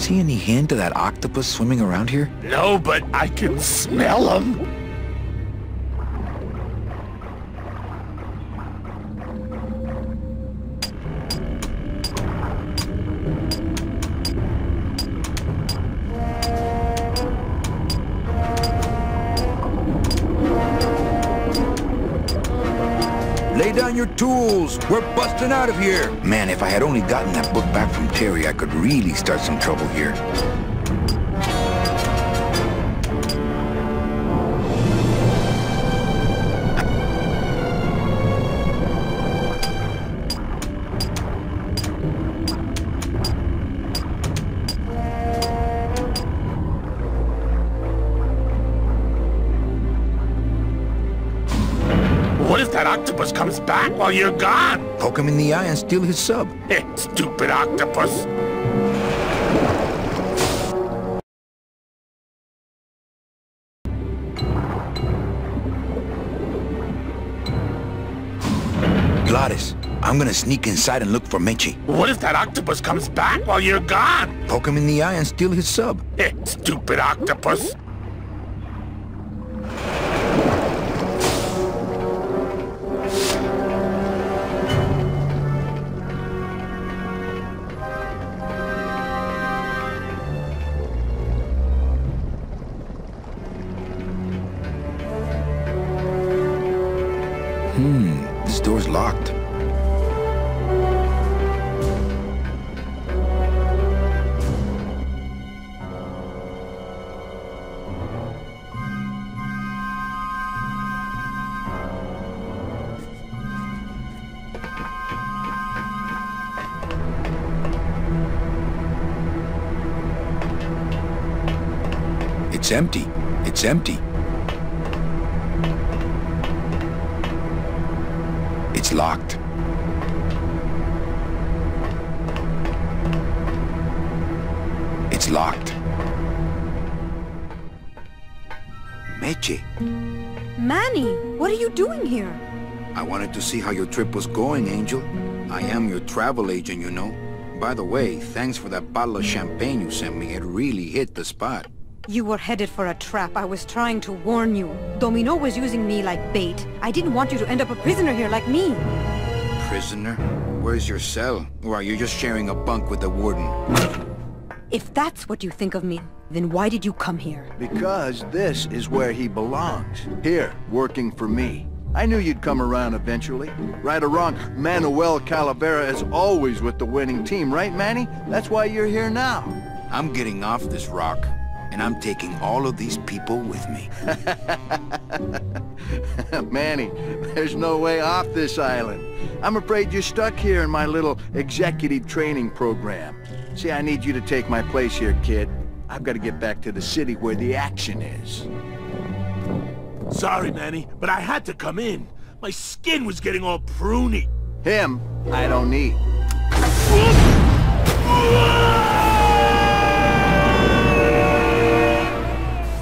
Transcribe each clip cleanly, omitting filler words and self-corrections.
See any hint of that octopus swimming around here? No, but I can smell him. Lay down your tools. We're busting out of here. Man, if I had only gotten that book back from Terry, I could really start some trouble here. What if that octopus comes back while you're gone? Poke him in the eye and steal his sub. Stupid octopus. Gladys, I'm gonna sneak inside and look for Meche. What if that octopus comes back while you're gone? Poke him in the eye and steal his sub. Stupid octopus. This door's locked. It's empty. It's empty. It's locked. It's locked. Meche, Manny, what are you doing here? I wanted to see how your trip was going, Angel. I am your travel agent, you know. By the way, thanks for that bottle of champagne you sent me. It really hit the spot. You were headed for a trap. I was trying to warn you. Domino was using me like bait. I didn't want you to end up a prisoner here like me. Prisoner? Where's your cell? Or are you just sharing a bunk with the warden? If that's what you think of me, then why did you come here? Because this is where he belongs. Here, working for me. I knew you'd come around eventually. Right or wrong, Manuel Calavera is always with the winning team, right, Manny? That's why you're here now. I'm getting off this rock, and I'm taking all of these people with me. Manny, there's no way off this island. I'm afraid you're stuck here in my little executive training program. See, I need you to take my place here, kid. I've got to get back to the city where the action is. Sorry, Manny, but I had to come in. My skin was getting all pruny. Him, I don't need.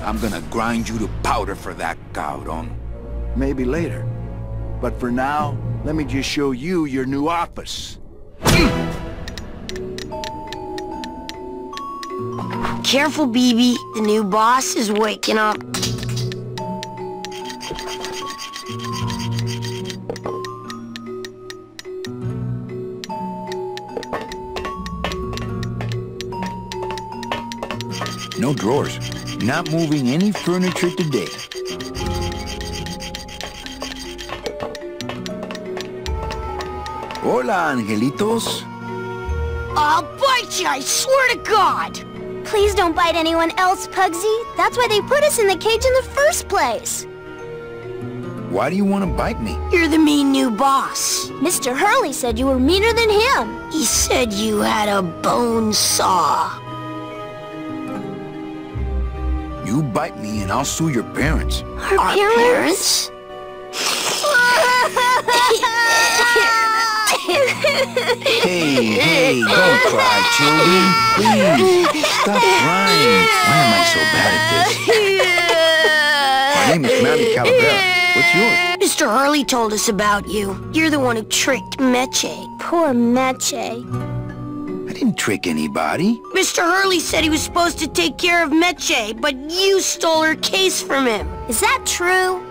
I'm gonna grind you to powder for that, cabrón. Maybe later. But for now, let me just show you your new office. Careful, BB. The new boss is waking up. No drawers. Not moving any furniture today. Hola, angelitos. I'll bite you, I swear to God! Please don't bite anyone else, Pugsy. That's why they put us in the cage in the first place. Why do you want to bite me? You're the mean new boss. Mr. Hurley said you were meaner than him. He said you had a bone saw. You bite me and I'll sue your parents. Our parents? Hey, don't cry, children. Please, stop crying. Why am I so bad at this? My name is Manny Calavera. What's yours? Mr. Hurley told us about you. You're the one who tricked Meche. Poor Meche. I didn't trick anybody. Mr. Hurley said he was supposed to take care of Meche, but you stole her case from him. Is that true?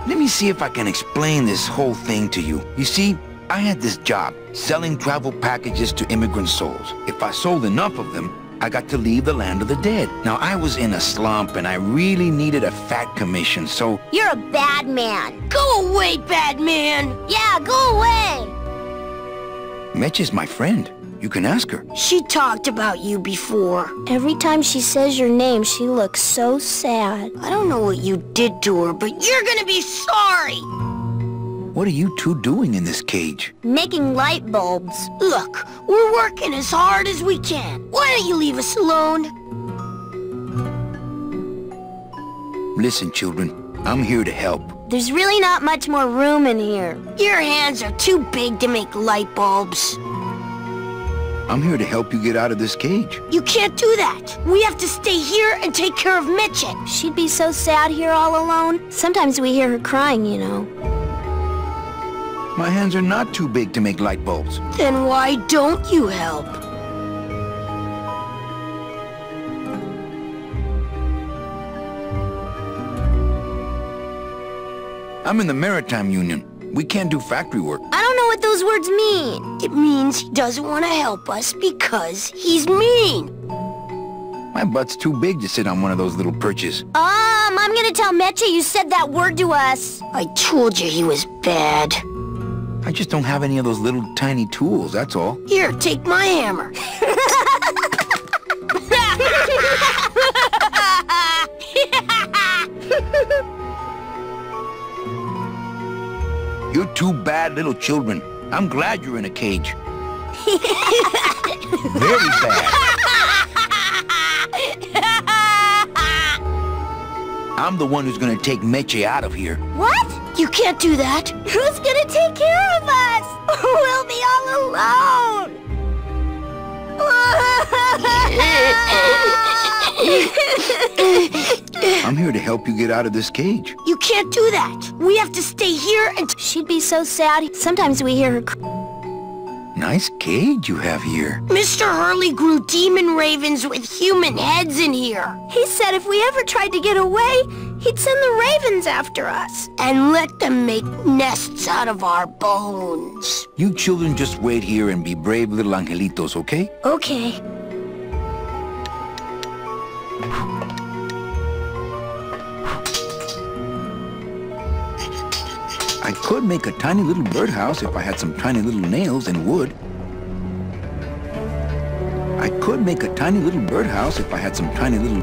Let me see if I can explain this whole thing to you. You see, I had this job, selling travel packages to immigrant souls. If I sold enough of them, I got to leave the land of the dead. Now, I was in a slump, and I really needed a fat commission, so... You're a bad man. Go away, bad man! Yeah, go away! Meche's my friend. You can ask her. She talked about you before. Every time she says your name, she looks so sad. I don't know what you did to her, but you're gonna be sorry! What are you two doing in this cage? Making light bulbs. Look, we're working as hard as we can. Why don't you leave us alone? Listen, children, I'm here to help. There's really not much more room in here. Your hands are too big to make light bulbs. I'm here to help you get out of this cage. You can't do that. We have to stay here and take care of Meche. She'd be so sad here all alone. Sometimes we hear her crying, you know. My hands are not too big to make light bulbs. Then why don't you help? I'm in the Maritime Union. We can't do factory work. I don't know what those words mean. It means he doesn't want to help us because he's mean. My butt's too big to sit on one of those little perches. I'm gonna tell Meche you said that word to us. I told you he was bad. I just don't have any of those little tiny tools, that's all. Here, take my hammer. You're two bad little children. I'm glad you're in a cage. Very bad. I'm the one who's gonna take Meche out of here. What? You can't do that. Who's gonna take care of us? We'll be all alone. I'm here to help you get out of this cage. You can't do that. We have to stay here and... She'd be so sad. Sometimes we hear her cry. Nice cage you have here. Mr. Hurley grew demon ravens with human heads in here. He said if we ever tried to get away, he'd send the ravens after us. And let them make nests out of our bones. You children just wait here and be brave little angelitos, okay? Okay. I could make a tiny little birdhouse if I had some tiny little nails and wood. I could make a tiny little birdhouse if I had some tiny little...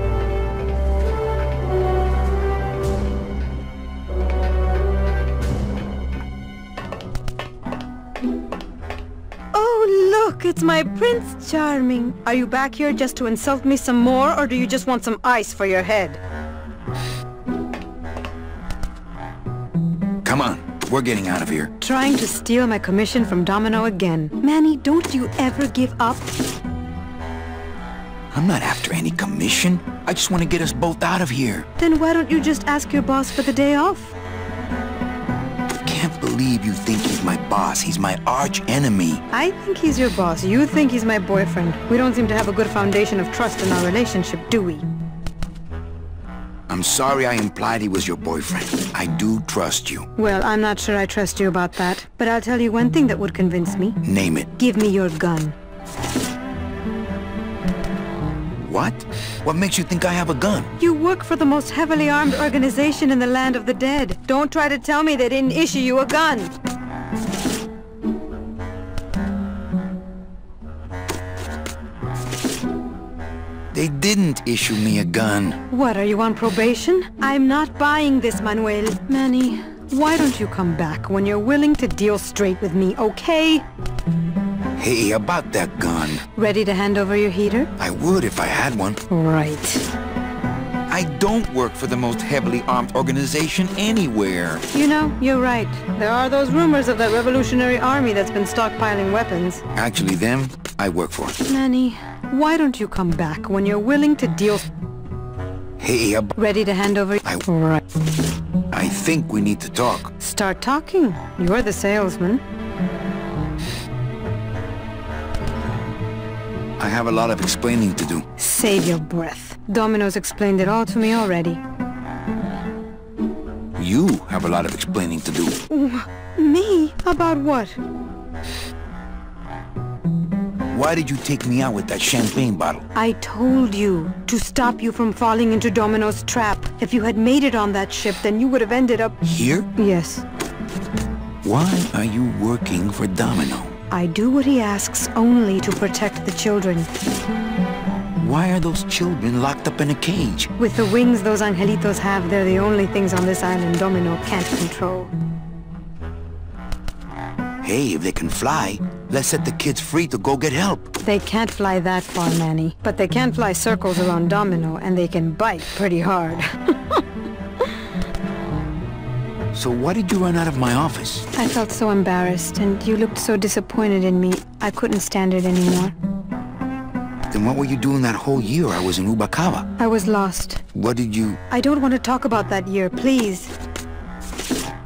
Oh, look, it's my Prince Charming. Are you back here just to insult me some more, or do you just want some ice for your head? Come on, we're getting out of here. Trying to steal my commission from Domino again. Manny, don't you ever give up? I'm not after any commission. I just want to get us both out of here. Then why don't you just ask your boss for the day off? I can't believe you think he's my boss. He's my arch enemy. I think he's your boss. You think he's my boyfriend. We don't seem to have a good foundation of trust in our relationship, do we? I'm sorry I implied he was your boyfriend. I do trust you. Well, I'm not sure I trust you about that. But I'll tell you one thing that would convince me. Name it. Give me your gun. What? What makes you think I have a gun? You work for the most heavily armed organization in the land of the dead. Don't try to tell me they didn't issue you a gun. They didn't issue me a gun. What, are you on probation? I'm not buying this, Manuel. Manny, why don't you come back when you're willing to deal straight with me, okay? Hey, about that gun. Ready to hand over your heater? I would if I had one. Right. I don't work for the most heavily armed organization anywhere. You know, you're right. There are those rumors of that Revolutionary Army that's been stockpiling weapons. Actually, them, I work for. Manny, why don't you come back when you're willing to deal... Hey, Ready to hand over... I think we need to talk. Start talking. You're the salesman. I have a lot of explaining to do. Save your breath. Domino's explained it all to me already. You have a lot of explaining to do. Me? About what? Why did you take me out with that champagne bottle? I told you to stop you from falling into Domino's trap. If you had made it on that ship, then you would have ended up... Here? Yes. Why are you working for Domino? I do what he asks only to protect the children. Why are those children locked up in a cage? With the wings those angelitos have, they're the only things on this island Domino can't control. Hey, if they can fly, let's set the kids free to go get help. They can't fly that far, Manny. But they can fly circles around Domino, and they can bite pretty hard. So why did you run out of my office? I felt so embarrassed, and you looked so disappointed in me. I couldn't stand it anymore. Then what were you doing that whole year I was in Ubacava? I was lost. What did you... I don't want to talk about that year, please.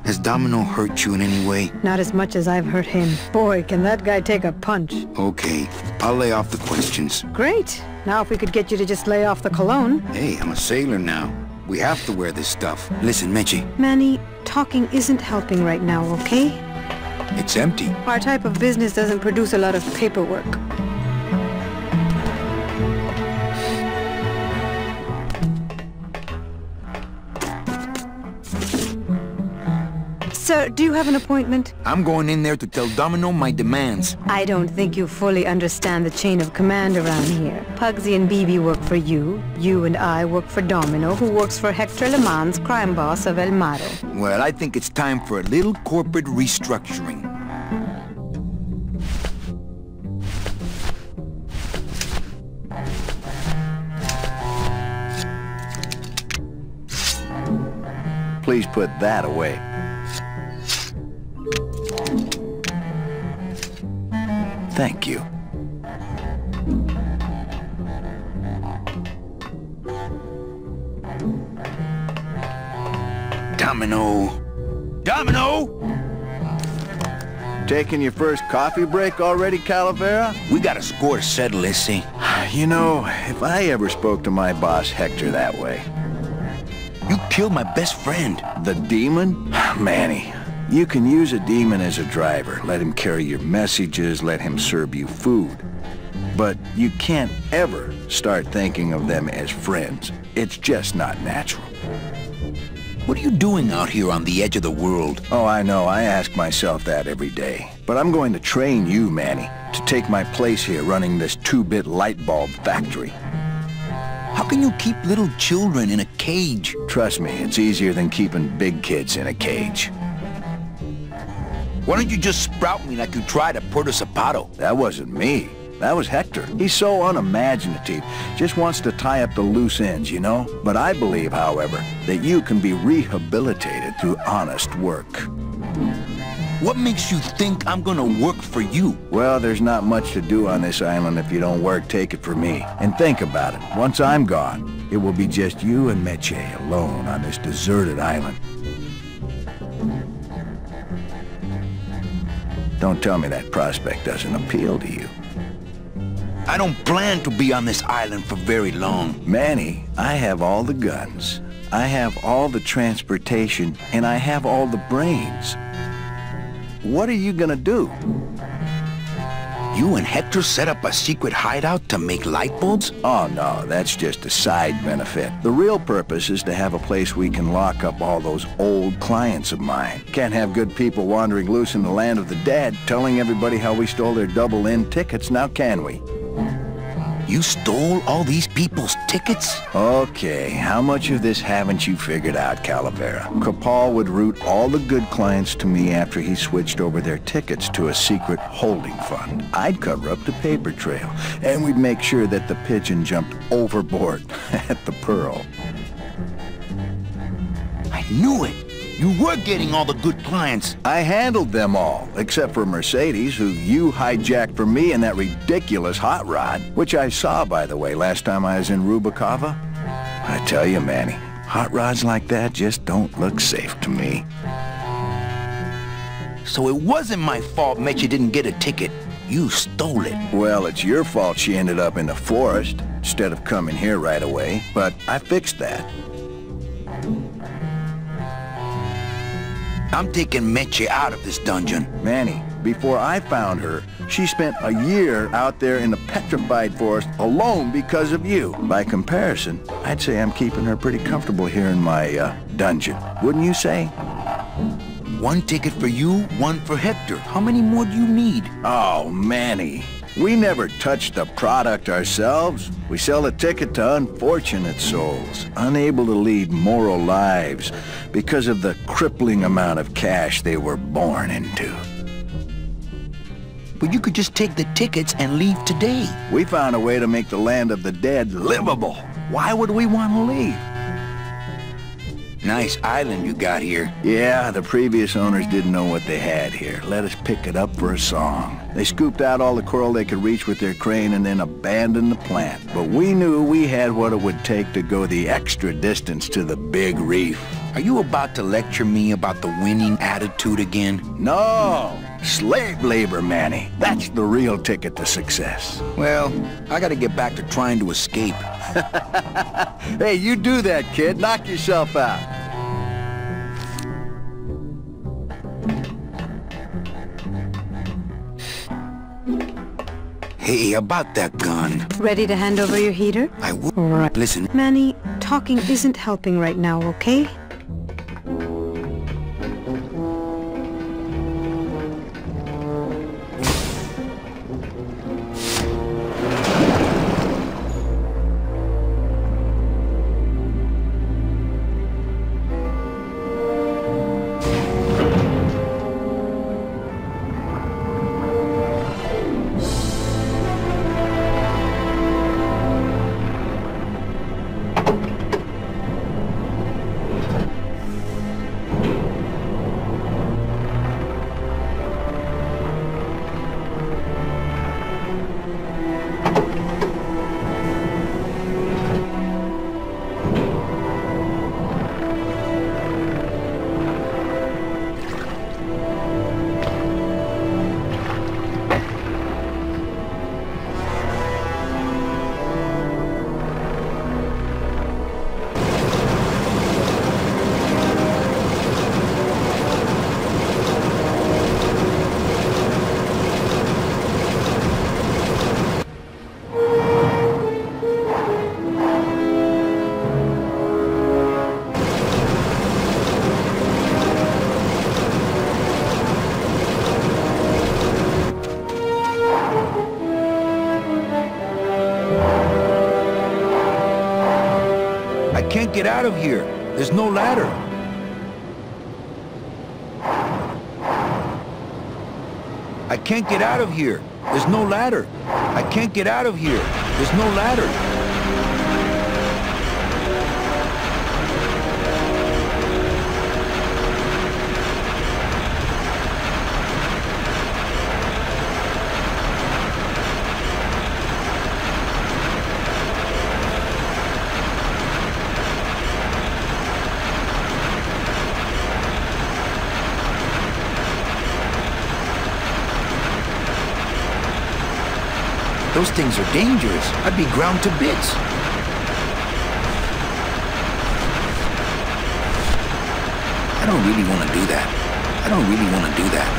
Has Domino hurt you in any way? Not as much as I've hurt him. Boy, can that guy take a punch. Okay, I'll lay off the questions. Great. Now if we could get you to just lay off the cologne. Hey, I'm a sailor now. We have to wear this stuff. Listen, Meche. Manny, talking isn't helping right now, okay? It's empty. Our type of business doesn't produce a lot of paperwork. Sir, do you have an appointment? I'm going in there to tell Domino my demands. I don't think you fully understand the chain of command around here. Pugsy and BB work for you. You and I work for Domino, who works for Hector Le Mans, crime boss of El Maro. Well, I think it's time for a little corporate restructuring. Please put that away. Thank you. Domino! Domino! Taking your first coffee break already, Calavera? We got a score to settle, let's see. You know, if I ever spoke to my boss Hector that way... You killed my best friend. The demon? Manny, you can use a demon as a driver. Let him carry your messages, let him serve you food. But you can't ever start thinking of them as friends. It's just not natural. What are you doing out here on the edge of the world? Oh, I know. I ask myself that every day. But I'm going to train you, Manny, to take my place here running this 2-bit light bulb factory. How can you keep little children in a cage? Trust me, it's easier than keeping big kids in a cage. Why don't you just sprout me like you tried at Puerto Zapato? That wasn't me. That was Hector. He's so unimaginative. Just wants to tie up the loose ends, you know? But I believe, however, that you can be rehabilitated through honest work. What makes you think I'm gonna work for you? Well, there's not much to do on this island if you don't work, take it from me. And think about it. Once I'm gone, it will be just you and Meche alone on this deserted island. Don't tell me that prospect doesn't appeal to you. I don't plan to be on this island for very long. Manny, I have all the guns. I have all the transportation, and I have all the brains. What are you gonna do? You and Hector set up a secret hideout to make light bulbs? Oh no, that's just a side benefit. The real purpose is to have a place we can lock up all those old clients of mine. Can't have good people wandering loose in the land of the dead, telling everybody how we stole their double-in tickets, now can we? You stole all these people's tickets? Okay, how much of this haven't you figured out, Calavera? Capal would route all the good clients to me after he switched over their tickets to a secret holding fund. I'd cover up the paper trail, and we'd make sure that the pigeon jumped overboard at the Pearl. I knew it! You were getting all the good clients. I handled them all, except for Mercedes, who you hijacked from me in that ridiculous hot rod, which I saw, by the way, last time I was in Rubacava. I tell you, Manny, Hot rods like that just don't look safe to me. So it wasn't my fault Meche didn't get a ticket. You stole it. Well, it's your fault she ended up in the forest instead of coming here right away, but I fixed that. I'm taking Meche out of this dungeon. Manny, before I found her, she spent a year out there in the petrified forest alone because of you. By comparison, I'd say I'm keeping her pretty comfortable here in my dungeon. Wouldn't you say? One ticket for you, one for Hector. How many more do you need? Oh, Manny. We never touch the product ourselves. We sell the ticket to unfortunate souls, unable to lead moral lives because of the crippling amount of cash they were born into. But you could just take the tickets and leave today. We found a way to make the land of the dead livable. Why would we want to leave? Nice island you got here. Yeah, the previous owners didn't know what they had here. Let us pick it up for a song. They scooped out all the coral they could reach with their crane and then abandoned the plant. But we knew we had what it would take to go the extra distance to the big reef. Are you about to lecture me about the winning attitude again? No! Slave labor, Manny. That's the real ticket to success. Well, I gotta get back to trying to escape. Hey, you do that, kid. Knock yourself out. Hey, about that gun. Ready to hand over your heater? I would. Right. Listen, Manny, talking isn't helping right now, okay? I can't get out of here. There's no ladder. I can't get out of here. There's no ladder. I can't get out of here. There's no ladder. Those things are dangerous. I'd be ground to bits. I don't really want to do that. I don't really want to do that.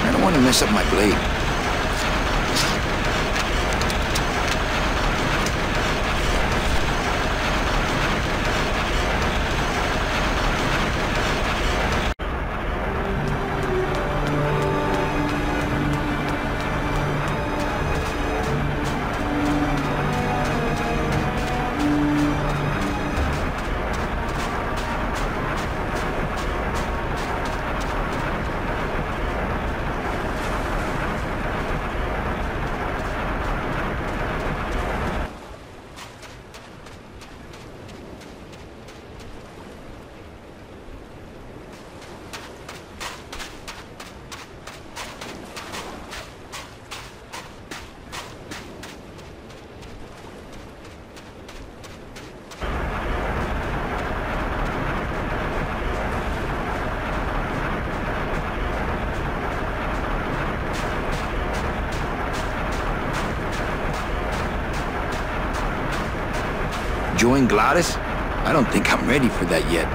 I don't want to mess up my blade. join Gladys? I don't think I'm ready for that yet.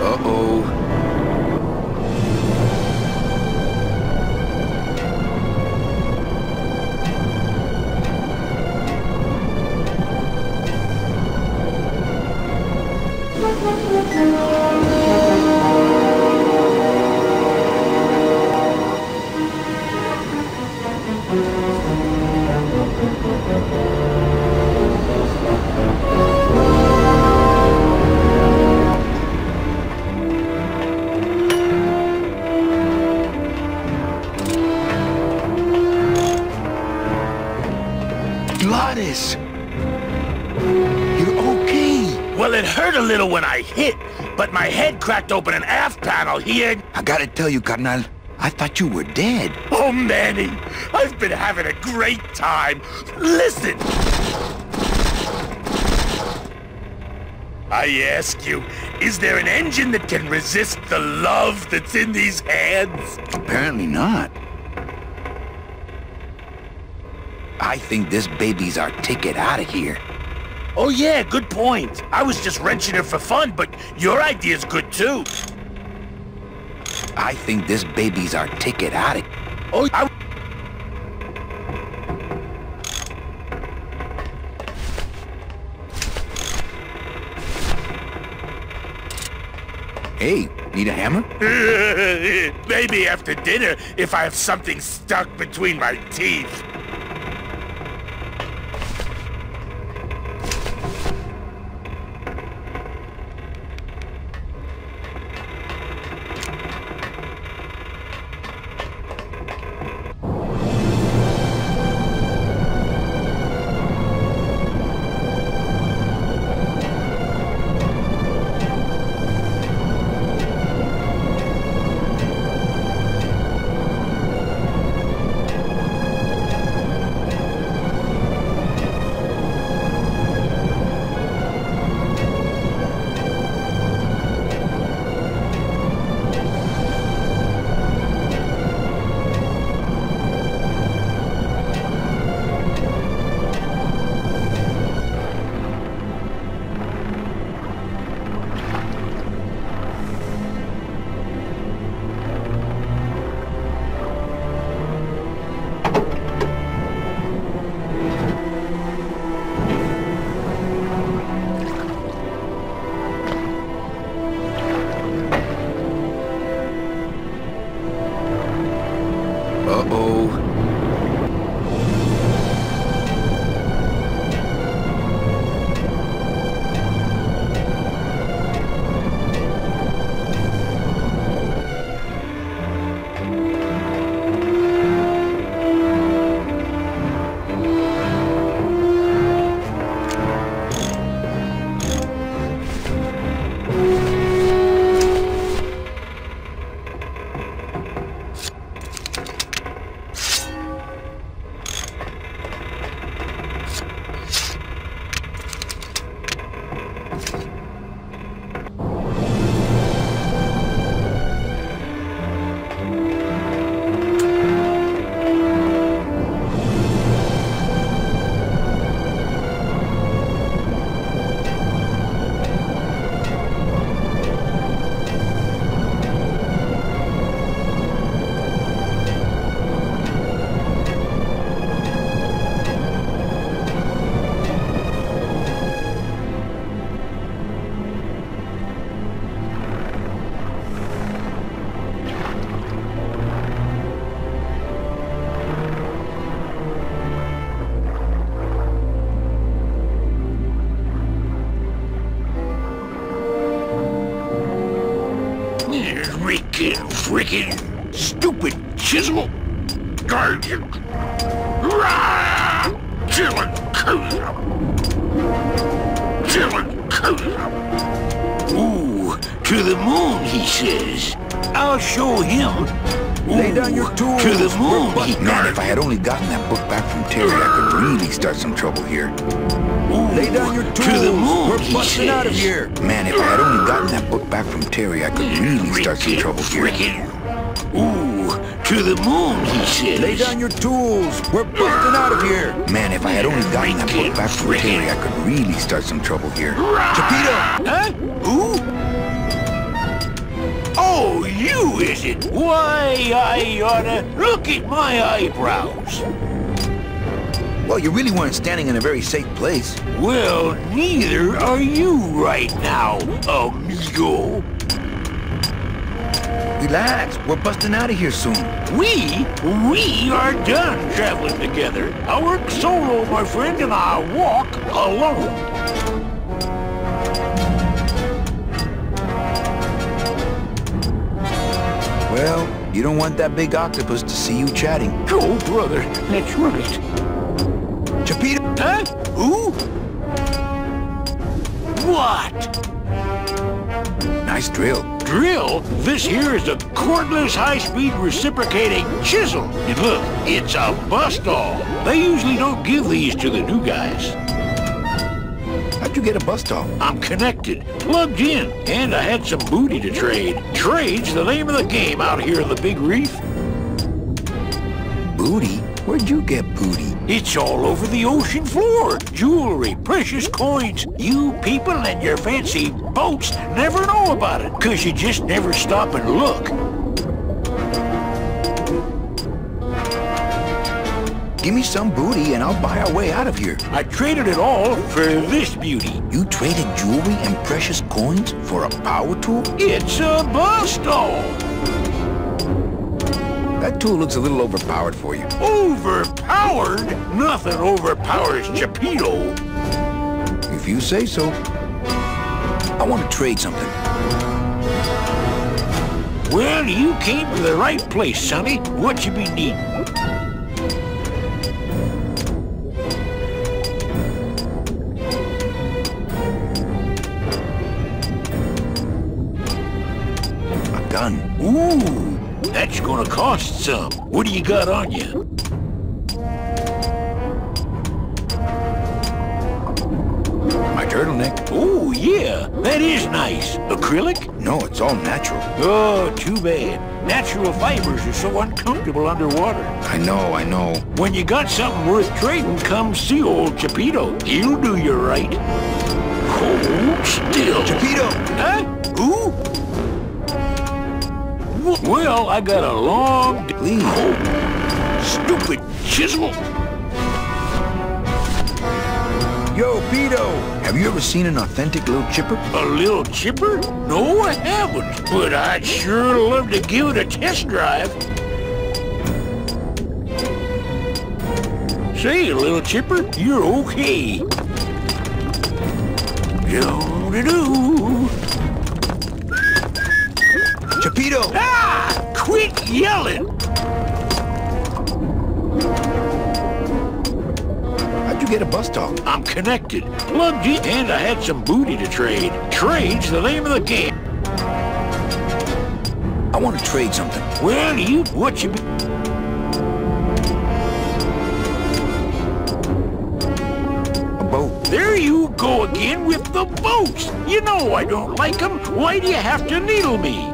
Uh-oh. Gladys! You're okay! Well, it hurt a little when I hit, but my head cracked open an aft panel here. I gotta tell you, carnal, I thought you were dead. Oh, Manny, I've been having a great time. Listen! I ask you, is there an engine that can resist the love that's in these hands? Apparently not. I think this baby's our ticket out of here. Oh yeah, good point. I was just wrenching her for fun, but your idea's good too. I think this baby's our ticket out of... Oh, Hey, need a hammer? Maybe after dinner, if I have something stuck between my teeth. Frickin' stupid chisel. Ooh, to the moon, he says. I'll show him. Ooh, lay down your tools. To the moon. Man, if I had only gotten that book back from Terry, I could really start some trouble here. Ooh, lay down your tools. To the moon, we're busting out of here. Man, if I had only gotten that book back from Terry, I could really start some trouble here. Ooh, to the moon, he says. Lay down your tools. We're busting out of here. Man, if I had only gotten that book back from Terry, I could really start some trouble here. Chapito! Huh? Who? Oh, you, is it? Why, I oughta look at my eyebrows. Well, you really weren't standing in a very safe place. Well, neither are you right now, amigo. Relax, we're busting out of here soon. We are done traveling together. I work solo, my friend, and I walk alone. Well, you don't want that big octopus to see you chatting. Oh, brother, that's right. Chapito! Huh? Who? What? Nice drill. Drill? This here is a cordless, high-speed reciprocating chisel. And look, it's a bust-all. They usually don't give these to the new guys. How'd you get a bust-off? I'm connected, plugged in, and I had some booty to trade. Trade's the name of the game out here in the Big Reef. Booty? Where'd you get booty? It's all over the ocean floor. Jewelry, precious coins. You people and your fancy boats never know about it, 'cause you just never stop and look. Give me some booty and I'll buy our way out of here. I traded it all for this beauty. You traded jewelry and precious coins for a power tool? It's a bust-all. That tool looks a little overpowered for you. Overpowered? Nothing overpowers Geppetto. If you say so. I want to trade something. Well, you came to the right place, sonny. What you be needing? A gun. Ooh. That's gonna cost some. What do you got on you? My turtleneck. Oh, yeah. That is nice. Acrylic? No, it's all natural. Oh, too bad. Natural fibers are so uncomfortable underwater. I know. When you got something worth trading, come see old Geppetto. He'll do you right. Hold still. Geppetto! Huh? Who? Well, I got a long... Please. Oh, stupid chisel. Yo, Pedo! Have you ever seen an authentic little chipper? A little chipper? No, I haven't. But I'd sure love to give it a test drive. Say, little chipper, you're okay. Do-do-do. Geppetto! Ah! Quit yelling! How'd you get a bust-off? I'm connected, plugged in, and I had some booty to trade. Trade's the name of the game. I want to trade something. Well, what you be... A boat. There you go again with the boats. You know I don't like them. Why do you have to needle me?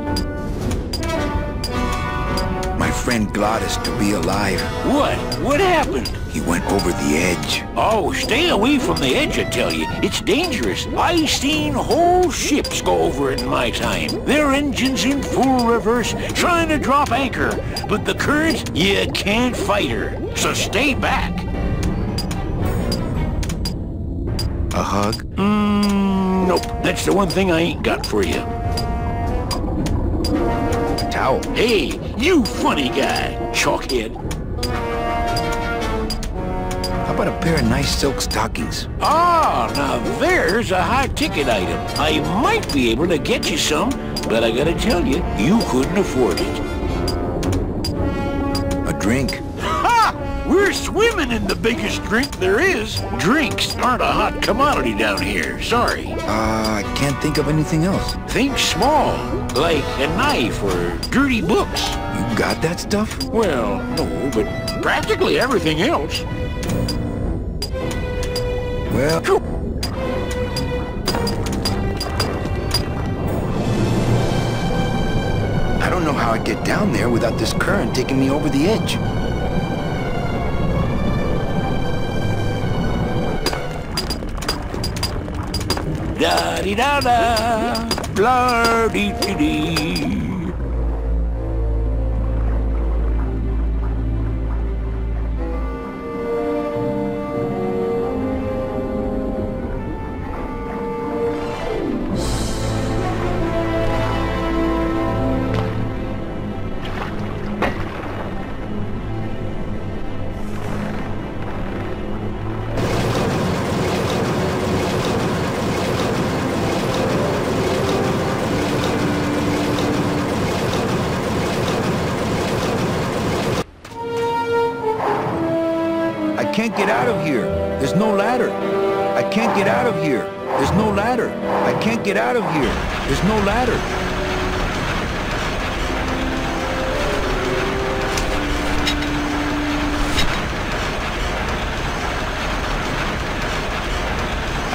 My friend Glottis to be alive. What? What happened? He went over the edge. Oh, stay away from the edge, I tell you. It's dangerous. I seen whole ships go over it in my time. Their engines in full reverse, trying to drop anchor. But the current, you can't fight her. So stay back. A hug? Nope. That's the one thing I ain't got for you. A towel? Hey, you funny guy, chalkhead. How about a pair of nice silk stockings? Ah, now there's a high-ticket item. I might be able to get you some, but I gotta tell you, you couldn't afford it. A drink? Ha! We're swimming in the biggest drink there is. Drinks aren't a hot commodity down here, sorry. I can't think of anything else. Think small, like a knife or dirty books. You got that stuff? Well, no, but practically everything else. Well... I don't know how I'd get down there without this current taking me over the edge. Da-dee-da-da, blah-dee-dee-dee. I can't get out of here. There's no ladder. I can't get out of here. There's no ladder. I can't get out of here. There's no ladder.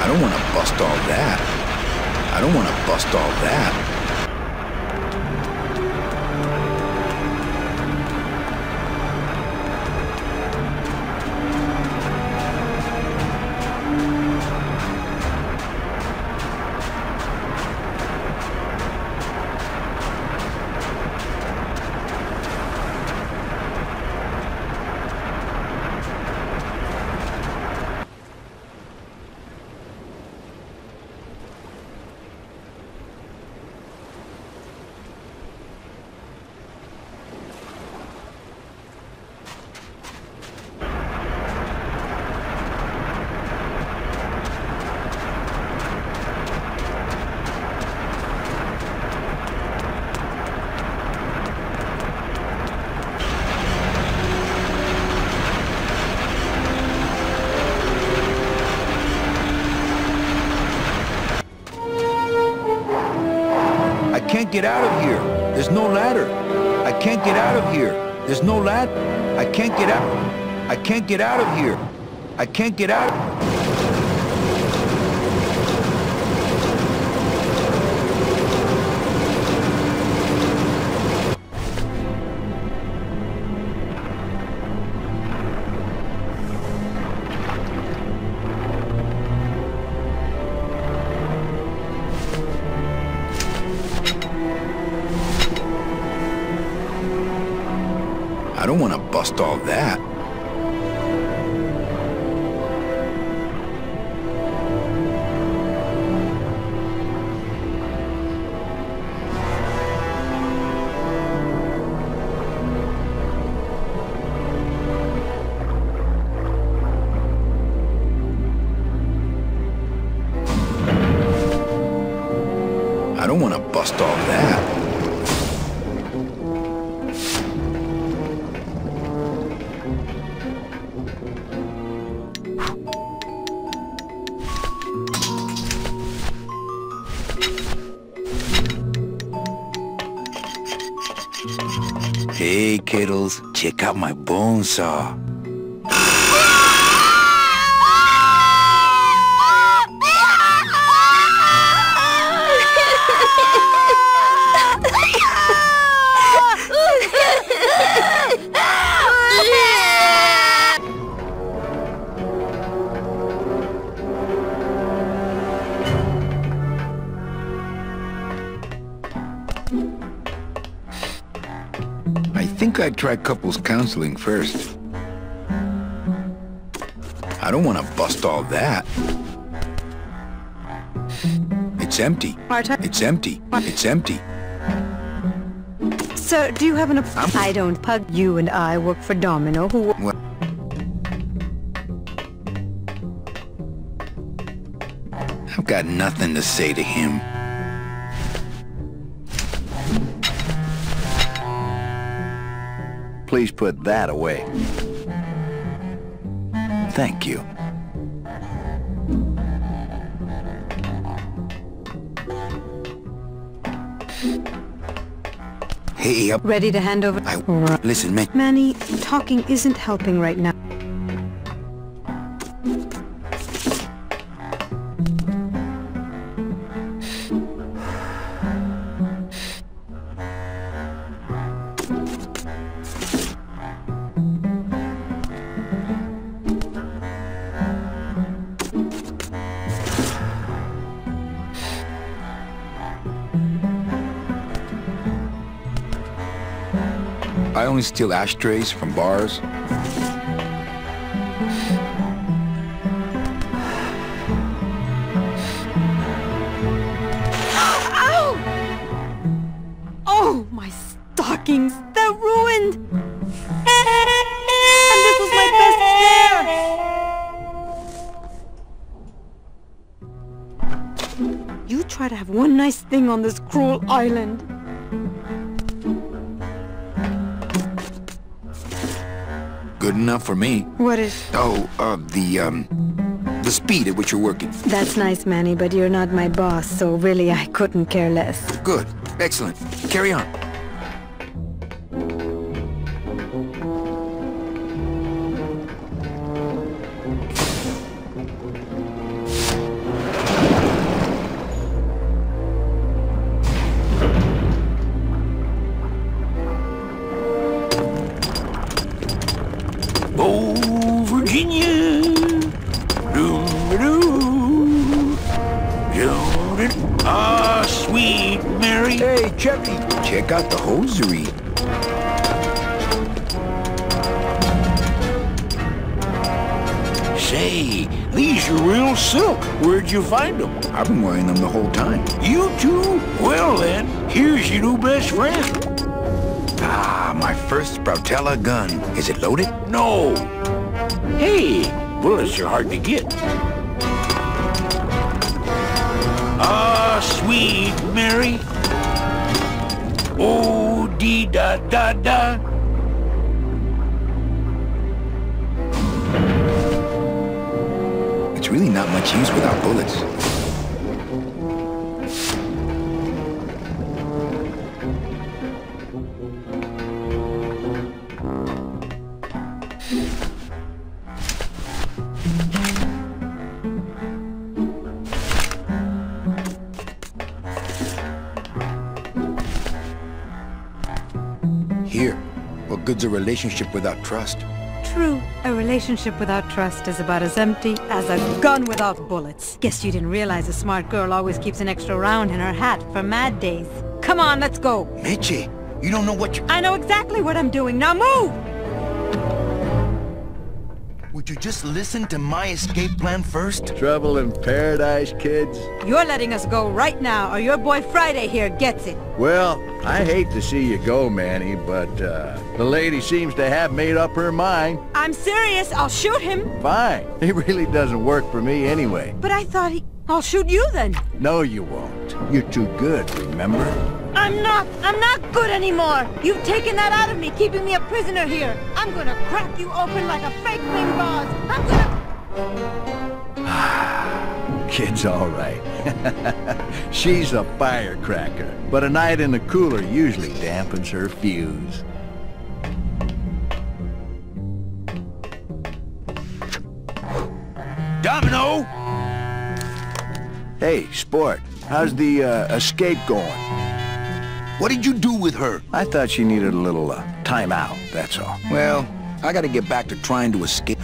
I don't want to bust all that. I don't want to bust all that. I can't get out of here. There's no ladder. I can't get out of here. There's no ladder. I can't get out. I can't get out of here. I can't get out. I don't want to bust all that. I don't want to bust all that. Hey, kiddles, check out my bone saw. I think I'd try couples counseling first. I don't want to bust all that. It's empty. It's empty. It's empty. Sir, do you have an... I don't. Pug. You and I work for Domino, who... I've got nothing to say to him. Please put that away. Thank you. Hey, Ready to hand over? Listen, man. Manny, talking isn't helping right now. I only steal ashtrays from bars. Ow! Oh, my stockings! They're ruined! And this was my best pair! You try to have one nice thing on this cruel island. Good enough for me. What is? Oh, the speed at which you're working. That's nice, Manny, but you're not my boss, so really I couldn't care less. Good. Excellent. Carry on. Oh, Virginia. Doo-doo. Doo-doo. Ah, sweet Mary. Hey, Chevy, check out the hosiery. Say, these are real silk. Where'd you find them? I've been wearing them the whole time. You too? Well then, here's your new best friend. Ah, my first Sprautella gun. Is it loaded? No. Hey, bullets are hard to get. Ah, sweet Mary. Oh, dee da da da. It's really not much use without bullets. Here, what good's a relationship without trust? True, a relationship without trust is about as empty as a gun without bullets. Guess you didn't realize a smart girl always keeps an extra round in her hat for mad days. Come on, let's go. Mitchie, you don't know what you... I know exactly what I'm doing. Now move! Would you just listen to my escape plan first? Trouble in paradise, kids? You're letting us go right now, or your boy Friday here gets it. Well, I hate to see you go, Manny, but, the lady seems to have made up her mind. I'm serious. I'll shoot him. Fine. He really doesn't work for me anyway. But I thought I'll shoot you then. No, you won't. You're too good, remember? I'm not good anymore. You've taken that out of me, keeping me a prisoner here. I'm gonna crack you open like a fake thing vase. I'm gonna... Kid's all right. She's a firecracker, but a night in the cooler usually dampens her fuse. Domino! Hey, sport, how's the, escape going? What did you do with her? I thought she needed a little, time out, that's all. Well, I gotta get back to trying to escape.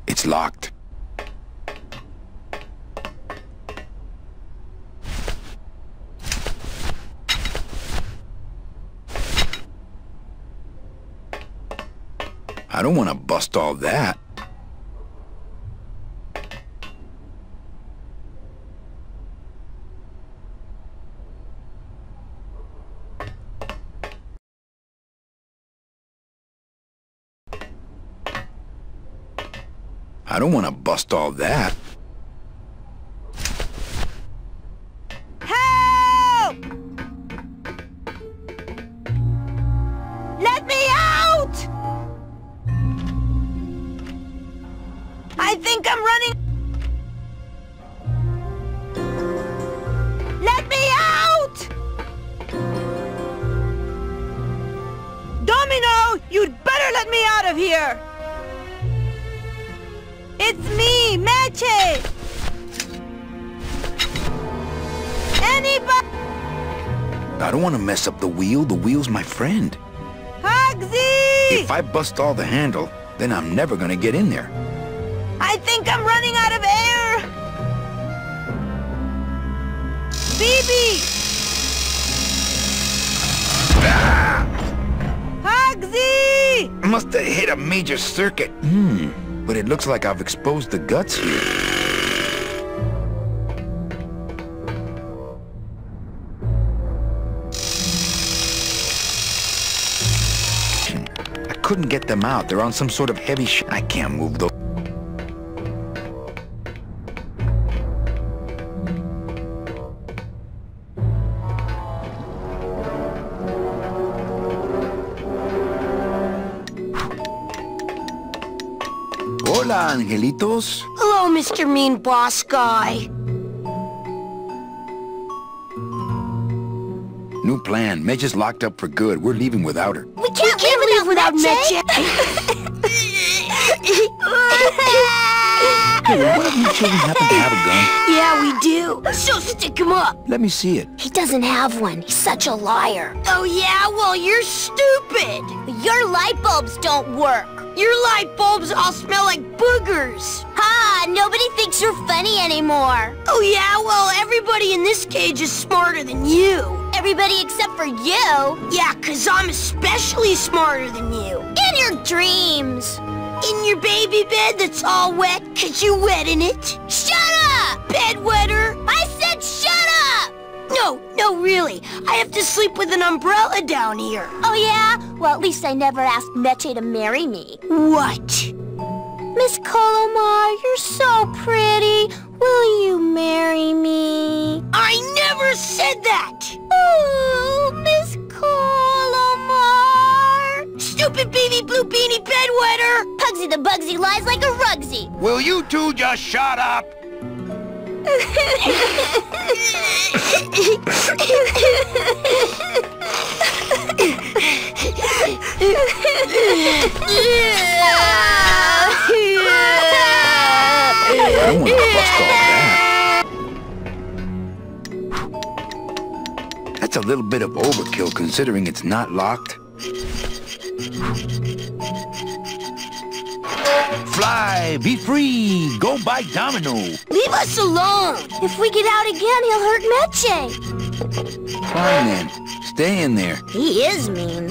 It's locked. I don't want to bust all that. I don't want to bust all that. Help! Let me out! I think I'm running... Let me out! Domino, you'd better let me out of here! It's me, Meche! Anybody? I don't want to mess up the wheel. The wheel's my friend. Hugsy! If I bust all the handle, then I'm never gonna get in there. I think I'm running out of air! Phoebe! Hugsy! Must have hit a major circuit. But it looks like I've exposed the guts here. I couldn't get them out. They're on some sort of heavy I can't move those. Hola, angelitos. Hello, Mr. Mean Boss Guy. New plan. Medja's locked up for good. We're leaving without her. We can't leave without Meche. Hey, one of you children happen to have a gun? Yeah, we do. So stick him up. Let me see it. He doesn't have one. He's such a liar. Oh yeah? Well, you're stupid. Your light bulbs don't work. Your light bulbs all smell like boogers. Ha! Nobody thinks you're funny anymore. Oh yeah? Well, everybody in this cage is smarter than you. Everybody except for you. Yeah, 'cause I'm especially smarter than you. In your dreams. In your baby bed that's all wet 'cause you wet in it. Shut up! Bedwetter. I said shut up! No, really. I have to sleep with an umbrella down here. Oh yeah? Well, at least I never asked Meche to marry me. What? Miss Colomar, you're so pretty. Will you marry me? I never said that! Oh, Miss Colomar. Stupid baby blue beanie bedwetter! Pugsy the Bugsy lies like a rugsy. Will you two just shut up? I don't want to bust all that. That's a little bit of overkill considering it's not locked. Fly, be free, go by Domino. Leave us alone! If we get out again, he'll hurt Meche. Fine then, stay in there. He is mean.